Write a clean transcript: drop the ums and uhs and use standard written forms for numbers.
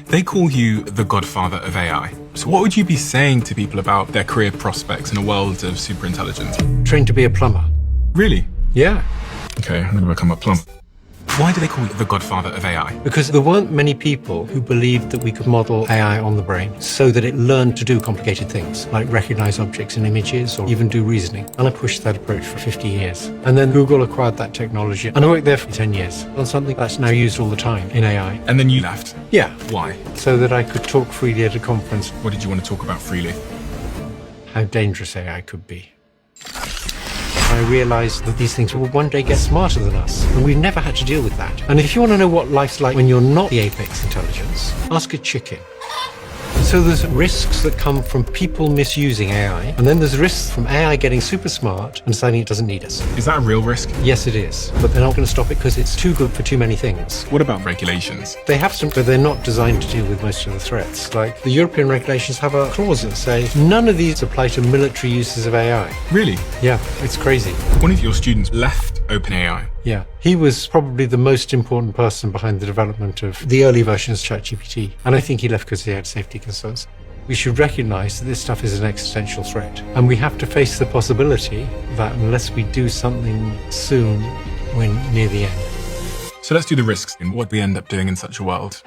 They call you the godfather of AI. So what would you be saying to people about their career prospects in a world of superintelligence? Trained to be a plumber. Really? Yeah. Okay, I'm going to become a plumber. Why do they call you the godfather of AI? Because there weren't many people who believed that we could model AI on the brain so that it learned to do complicated things, like recognize objects in images or even do reasoning. And I pushed that approach for 50 years. And then Google acquired that technology. And I worked there for 10 years on something that's now used all the time in AI. And then you left. Yeah. Why? So that I could talk freely at a conference. What did you want to talk about freely? How dangerous AI could be. I realized that these things will one day get smarter than us, and we've never had to deal with that. And if you want to know what life's like when you're not the apex intelligence, ask a chicken. So there's risks that come from people misusing AI, and then there's risks from AI getting super smart and deciding it doesn't need us. Is that a real risk? Yes, it is, but they're not going to stop it because it's too good for too many things. What about regulations? They have some, but they're not designed to deal with most of the threats. Like the European regulations have a clause that say none of these apply to military uses of AI. Really? Yeah, it's crazy. One of your students left OpenAI. Yeah, he was probably the most important person behind the development of the early versions of ChatGPT. And I think he left because he had safety concerns. We should recognize that this stuff is an existential threat. And we have to face the possibility that unless we do something soon, we're near the end. So let's do the risks in what we end up doing in such a world.